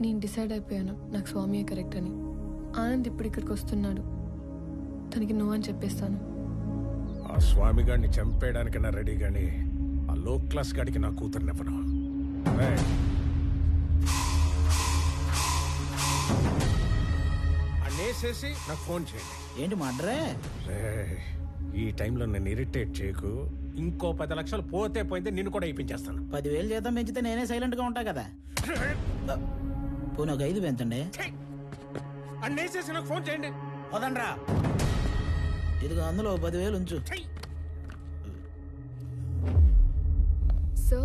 నేను డిసైడ్ అయిపోయాను నాకు స్వామియే కరెక్ట్ అని. ఆనంద్ ఇప్పుడు ఇక్కడికి వస్తున్నాడు, తనకి నువ్వు అని చెప్పేస్తాను. ఆ స్వామి గారిని చంపేయడానికైనా రెడీ గాని ఆ లో క్లాస్ గాడికి నా కూతురునివ్వను. అనేసేసి నాకు ఫోన్ చేయండి. ఏంటి మడ్రే? ఈ టైంలో నన్ను ఇరిటేట్ చేయకు. ఇంకో 10 లక్షలు పోతే పోయింది, నిన్ను కూడా ఇప్పించేస్తాను. 10,000 జీతం పెంచితే నేనే సైలెంట్ గా ఉంటా కదా. పోనీ ఒక 5 పెంచండి. అనేసేసి నాకు ఫోన్ చేయండి. వదండ్రా, ఇదిగో అందులో 10,000 ఉంచు. సో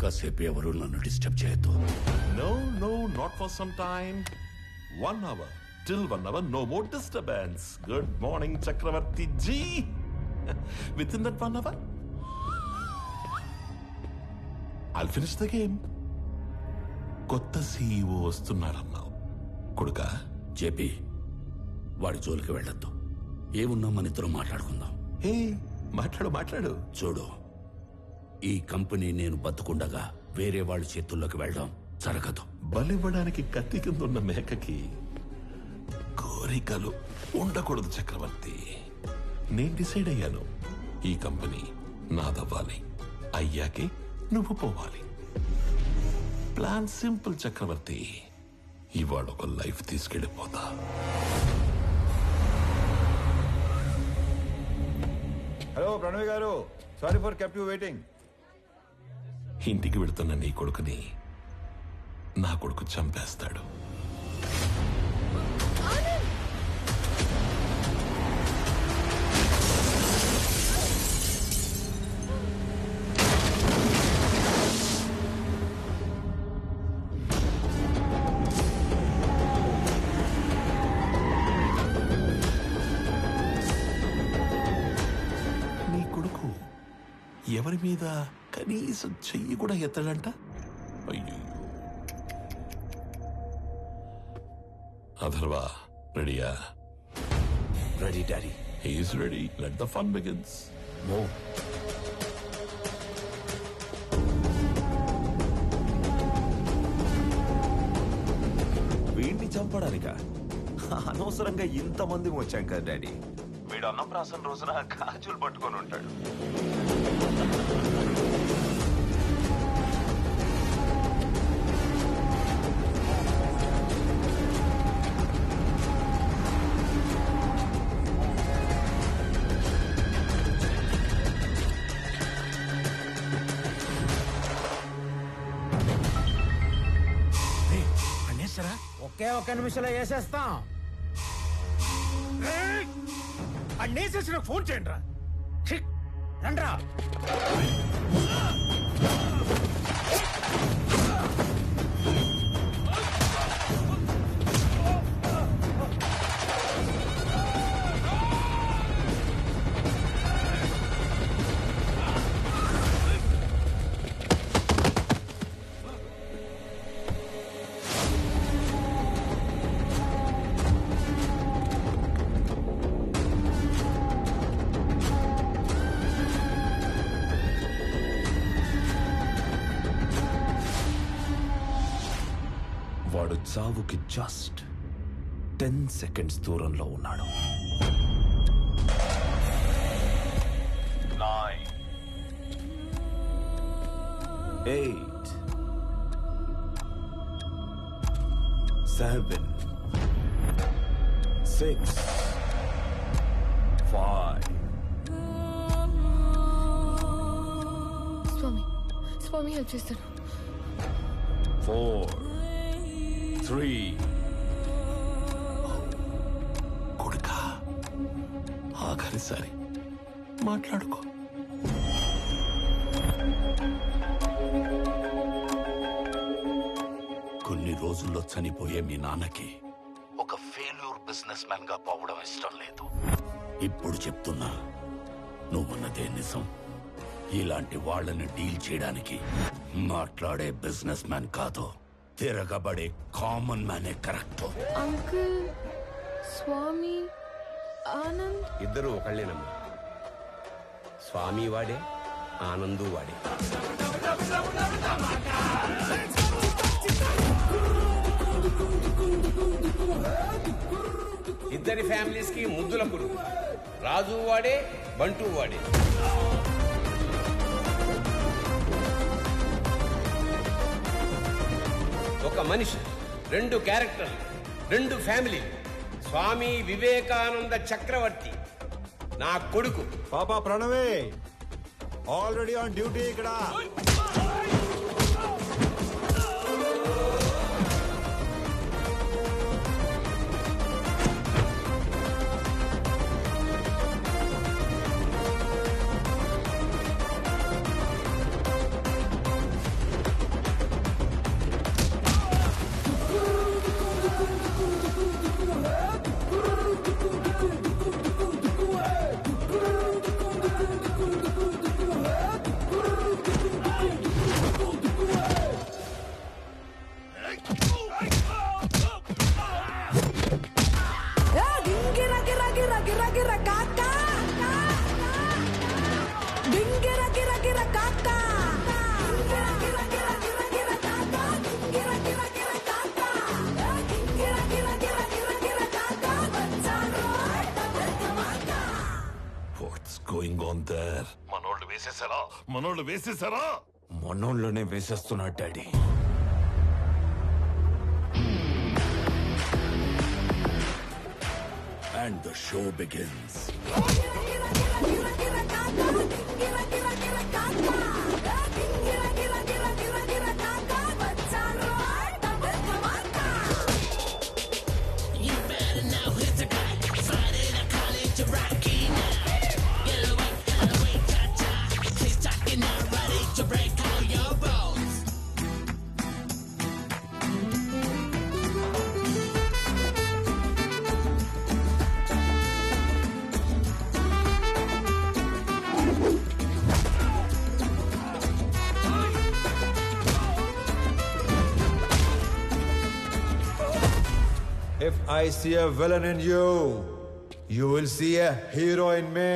కాసేపు ఎవరు నన్ను డిస్టర్బ్ చేయొద్దు. No, not for some time. 1 hour. Till 1 hour, no more disturbance. Good morning, Chakravarti ji. Within that 1 hour, I'll finish the game. కొత్త CEO వస్తున్నాడన్నావు కొడుకా. జేపీ, వాడి జోలికి వెళ్ళొద్దు. ఏమున్నా మన ఇద్దరం మాట్లాడుకుందాం. ఏ మాట్లాడు. చూడు, ఈ కంపెనీ నేను బతుకుండగా వేరే వాళ్ళ చేతుల్లోకి వెళ్ళడం జరగదు. బలివ్వడానికి కత్తి కింద ఉన్న మేకకి కోరికలు ఉండకూడదు చక్రవర్తి. నేను డిసైడ్ అయ్యాను, ఈ కంపెనీ నాదవ్వాలి. అయ్యాకే నువ్వు పోవాలి. ప్లాన్ సింపుల్ చక్రవర్తి. ఇవాళ ఒక లైఫ్ తీసుకెళ్ళిపోతా. హలో ప్రణవ్ గారు, sorry for kept you waiting. ఇంటికి వెళుతున్న నీ కొడుకుని నా కొడుకు చంపేస్తాడు. నీ కొడుకు ఎవరి మీద కనీసం చెయ్యి కూడా ఎత్తడంట. అయ్యో, అథర్వా రెడీయా? Ready daddy. He's ready. Let the fun begins. ఓ, వీడిని చంపడానిక అనవసరంగా ఇంతమంది వచ్చాం కదా డాడీ. వీడు అన్నప్రాసన రోజున గాజులు పట్టుకొని ఉంటాడు. అనేసరా ఒక్క నిమిషంలో వేసేస్తాం. అనేసేసి నాకు ఫోన్ చేయండి రా. రండ్రా. వాడు చావుకి జస్ట్ 10 seconds దూరంలో ఉన్నాడు. 9 8 7 6 5 స్వామి హెల్ప్ చేస్తాను. 4 3 కొడుకా, ఆఖరిసారి మాట్లాడుకో. కొన్ని రోజుల్లో చనిపోయే మీ నాన్నకి ఒక ఫెయిల్యూర్ బిజినెస్ మ్యాన్ గా పోవడం ఇష్టం లేదు. ఇప్పుడు చెప్తున్నా, నువ్వన్నదే నిజం. ఇలాంటి వాళ్ళని డీల్ చేయడానికి మాట్లాడే బిజినెస్ మ్యాన్ కాదు, తిరగబడే కామన్ మ్యానే కరెక్ట్. అంకుల్, స్వామి, ఆనంద్ ఇద్దరు ఒకళ్ళేనమ్మా. స్వామి వాడే, ఆనందు వాడే. ఇద్దరి ఫ్యామిలీస్ కి ముద్దుల పురుగు. రాజు వాడే, బంటూ వాడే. ఒక మనిషి, రెండు క్యారెక్టర్లు, రెండు ఫ్యామిలీ. స్వామి వివేకానంద చక్రవర్తి నా కొడుకు. పాపా ప్రణవే ఆల్రెడీ ఆన్ డ్యూటీ ఇక్కడ. What's going on their? మనోళ్ళు వేసేసారా? మొన్నోళ్ళనే వేసేస్తున్నాడు daddy. And the show begins. If I see a villain in you, you will see a hero in me.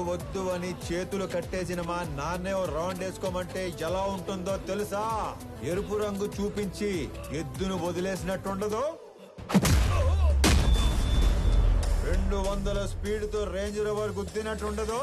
వద్దు అని చేతులు కట్టేసిన మా నాన్నే రౌండ్ వేసుకోమంటే ఎలా ఉంటుందో తెలుసా? ఎరుపు రంగు చూపించి ఎద్దును వదిలేసినట్టుండదు. 200 స్పీడ్ తో రేంజ్ రోవర్ గుద్దినట్టుండదు.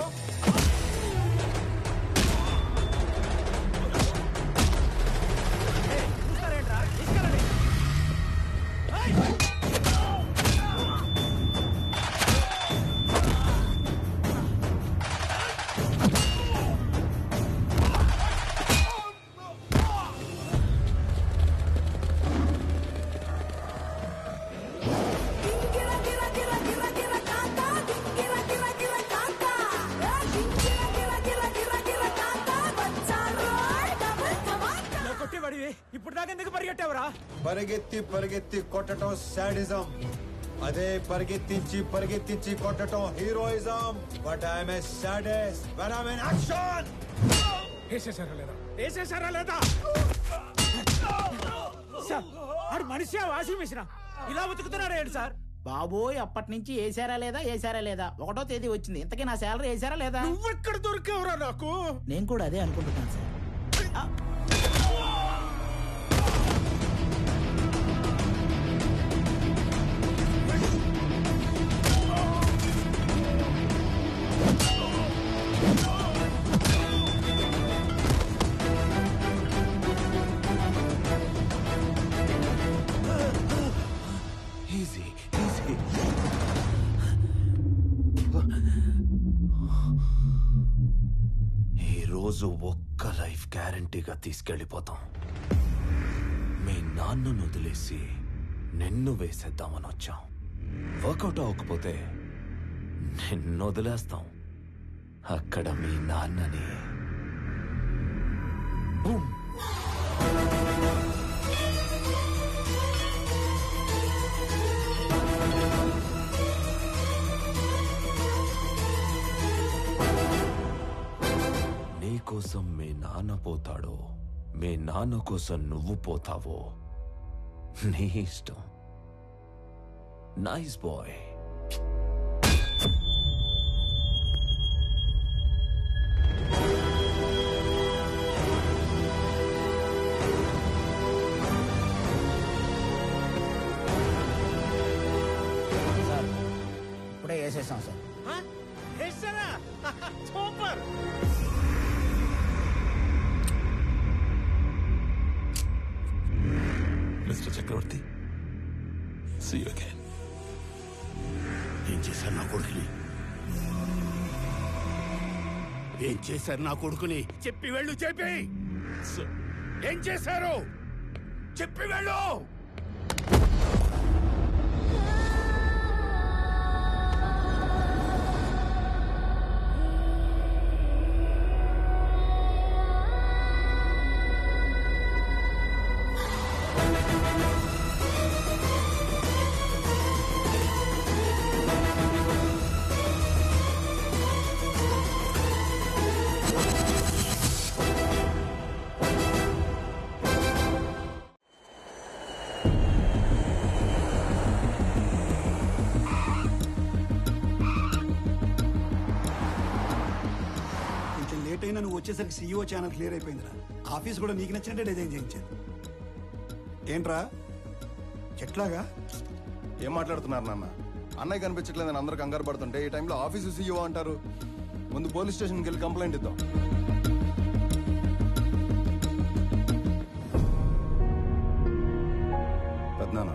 ఇప్పుడు దాకా ఎందుకు పరిగెట్టావురా? పరిగెత్తి పరిగెత్తి కొట్టడం సాడిజం, అదే పరిగెత్తించి కొట్టడం heroism. But I'm a sadist when I'm in action. వేసేసారా లేదా? ఆడు మనిషి వాషింగ్ మిషన్ ఇలా ఉతుకుతున్నారా ఏంటి సార్? బాబోయ్, అప్పటి నుంచి వేసారా లేదా 1వ తేదీ వచ్చింది. ఇంతకీ నా శాలరీ వేసారా లేదా? నువ్వెక్కడ దొరికేవరా నాకు? నేను కూడా అదే అనుకుంటున్నాను సార్. ఈరోజు ఒక్క లైఫ్ గ్యారంటీగా తీసుకెళ్ళిపోతాం. మీ నాన్నను వదిలేసి నిన్ను వేసేద్దామని వచ్చాం. వర్కౌట్ అవ్వకపోతే నిన్ను వదిలేస్తాం. అక్కడ మీ నాన్నని బూమ్. కోసం మీ నాన్న పోతాడో మీ నాన్న కోసం నువ్వు పోతావో నీ ఇష్టం. Nice bye. సార్ ఇప్పుడే వేసేసాం sir. Super. Mister Chakravarthi, see you again. ఏం చేశారు నా కొడుకుని? ఏం చేశారు నా కొడుకుని? చెప్పి వెళ్ళు. చెప్పి ఏం చేశారు? చెప్పి వెళ్ళు. నువ్వు వచ్చేసరికి సీఈఓ ఛానల్ క్లియర్ అయిపోయిందిరా. ఆఫీస్ కూడా నీకు నచ్చినట్టే డిజైన్ చేయించాను. ఏంట్రా ఎట్లాగా? ఏం మాట్లాడుతున్నారు నాన్న? అన్నయ్య కనిపించట్లేదని అందరూ కంగారు పడుతుంటే ఈ టైంలో ఆఫీసు సీఈఓ అంటారు. ముందు పోలీస్ స్టేషన్కి వెళ్ళి కంప్లైంట్ ఇద్దాం. పెద్దనాన్న,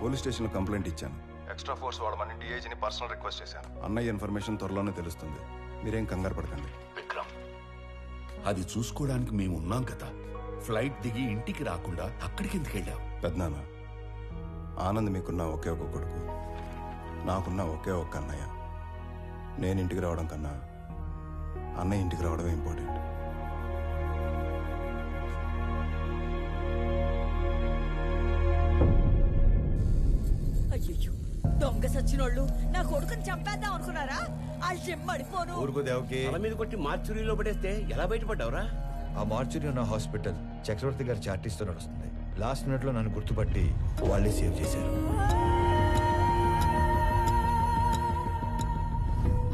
పోలీస్ స్టేషన్లో కంప్లైంట్ ఇచ్చాను. ఎక్స్ట్రా ఫోర్స్ వాడమని డిఐజీని పర్సనల్ రిక్వెస్ట్ చేశాను. అన్నయ్య ఇన్ఫర్మేషన్ త్వరలోనే తెలుస్తుంది. మీరేం కంగారు పడకండి. విక్రమ్, అది చూసుకోవడానికి మేము ఉన్నాం కదా. ఫ్లైట్ దిగి ఇంటికి రాకుండా అక్కడికి ఎందుకు వెళ్ళావు? పెద్దనాన్న, ఆనంద్ మీకున్న ఒకే ఒక కొడుకు, నాకున్న ఒకే ఒక్క అన్నయ్య. నేను ఇంటికి రావడం కన్నా అన్నయ్య ఇంటికి రావడమే ఇంపార్టెంట్. అయ్యో, దొంగ సచ్చినోళ్ళు నా కొడుకుని చంపేద్దాం అనుకున్నారా? ఆ చెమ్మడిపోను. ఊరుకు దేవకి. తల మీద కొట్టి మార్చురీలో పడేస్తే ఎలా బయటపడ్డావురా? ఆ మార్చురి ఉన్న హాస్పిటల్ చక్రవర్తి గారి చార్టీస్తో నడుస్తుంది. లాస్ట్ మినిట్ లో నన్ను గుర్తుపట్టి వాళ్ళే సేవ్ చేశారు.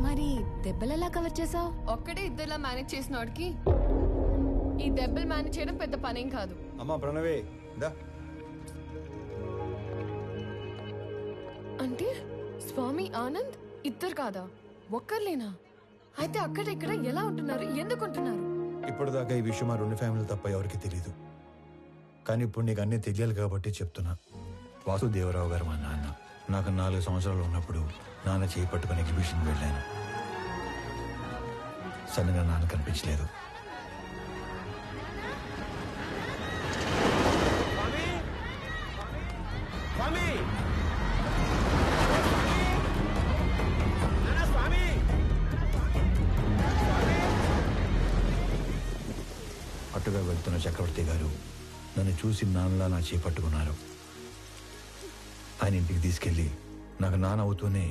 మరి దెబ్బలు ఎలా కవర్ చేసావు? ఒక్కడే ఇద్దరులా మేనేజ్ చేసిన వాడికి ఈ దెబ్బలు మేనేజ్ చేయడం పెద్ద పనేం కాదు. అమ్మా ప్రణవే దా. అంటే స్వామి ఆనంద్ ఇద్దరు కాదా, ఒక్కర్లేనా? అయితే అక్కడ ఇక్కడ ఎలా ఉంటున్నారు, ఎందుకు ఉంటున్నారు? ఇప్పటిదాకా ఈ విషయం మా రెండు ఫ్యామిలీ తప్ప ఎవరికి తెలియదు. కానీ ఇప్పుడు నీకు అన్నీ తెలియాలి కాబట్టి చెప్తున్నా. వాసుదేవరావు గారు మా నాన్న. నాకు 4 సంవత్సరాలు ఉన్నప్పుడు నాన్న చేయి పట్టుకుని ఎగ్జిబిషన్కి వెళ్ళాను. సడన్గా నాన్న కనిపించలేదు. అటుగా వెళ్తున్న చక్రవర్తి గారు నన్ను చూసి నాన్నలా నా చేయి పట్టుకున్నారు. ఆయన ఇంటికి తీసుకెళ్లి నాకు నాన్న అవుతూనే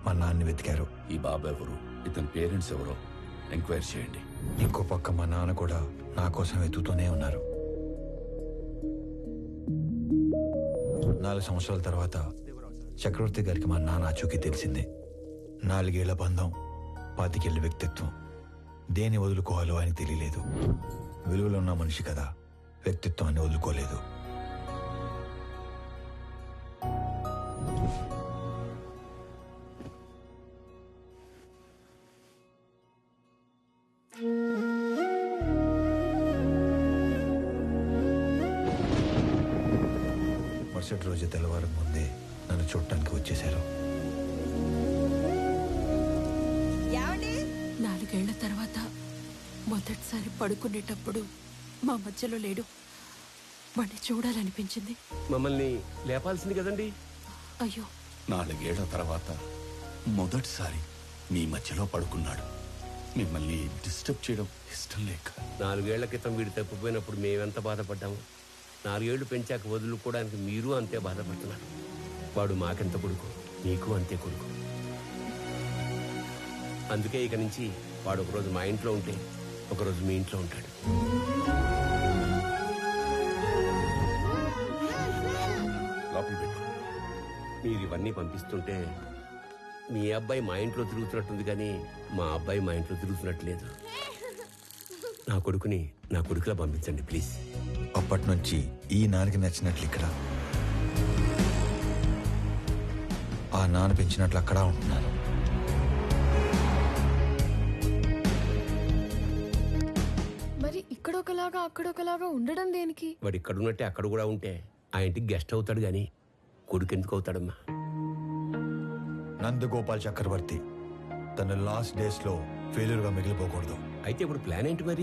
మా నాన్నని వెతికారు. ఈ బాబు ఎవరు, ఇతని పేరెంట్స్ ఎవరో ఎంక్వైరీ చేయండి. ఇంకో పక్క మా నాన్న కూడా నా కోసం వెతుకుతూనే ఉన్నారు. 4 సంవత్సరాల తర్వాత చక్రవర్తి గారికి మా నాన్న ఆచూకీ తెలిసింది. 4 ఏళ్ల బంధం, 25 ఏళ్ల వ్యక్తిత్వం. దేన్ని వదులుకోవాలో ఆయనకు తెలియలేదు. విలువలో ఉన్న మనిషి కదా, వ్యక్తిత్వాన్ని వదులుకోలేదు. మరుసటి రోజు తెల్లవారు ముందే నన్ను చూడటానికి వచ్చేశారు. 4 ఏళ్ల తర్వాత మొదటిసారి పడుకునేటప్పుడు మా మధ్యలో లేడు. వాడిని చూడాలనిపించింది. మమ్మల్ని లేపాల్సింది కదండి. అయ్యో, 4 ఏళ్ల తర్వాత మొదటిసారి మీ మధ్యలో పడుకున్నాడు. మిమ్మల్ని డిస్టర్బ్ చేయడం ఇష్టం లేక. 4 ఏళ్ల క్రితం వీడు తప్పిపోయినప్పుడు మేమెంత బాధపడ్డాము. 4 ఏళ్లు పెంచాక వదులుకోవడానికి మీరు అంతే బాధపడుతున్నారు. వాడు మాకెంత కొడుకు, మీకు అంతే కొడుకు. అందుకే ఇక నుంచి వాడు ఒకరోజు మా ఇంట్లో ఉంటే ఒకరోజు మీ ఇంట్లో ఉంటాడు. లోపల పెట్టు. మీరు ఇవన్నీ పంపిస్తుంటే మీ అబ్బాయి మా ఇంట్లో తిరుగుతున్నట్టుంది కానీ మా అబ్బాయి మా ఇంట్లో తిరుగుతున్నట్టు లేదు. నా కొడుకుని నా కొడుకులా పంపించండి ప్లీజ్. అప్పటి నుంచి ఈ నాన్నకి నచ్చినట్లు ఇక్కడ, ఆ నాన్న పెంచినట్లు అక్కడ ఉంటున్నాను. మరి ఇక్కడ ఒకలాగా అక్కడ ఒకలాగా ఉండడం దేనికి? వాడు ఇక్కడ ఉన్నట్టే అక్కడ కూడా ఉంటే ఆ ఇంటికి గెస్ట్ అవుతాడు కానీ కొడుకు ఎందుకు అవుతాడమ్మా? నందగోపాల్ చక్రవర్తి తన లాస్ట్ డేస్ లో ఫెయిల్యూర్ గా మిగిలిపోకూడదు. అయితే ఇప్పుడు ప్లాన్ ఏంటి మరి?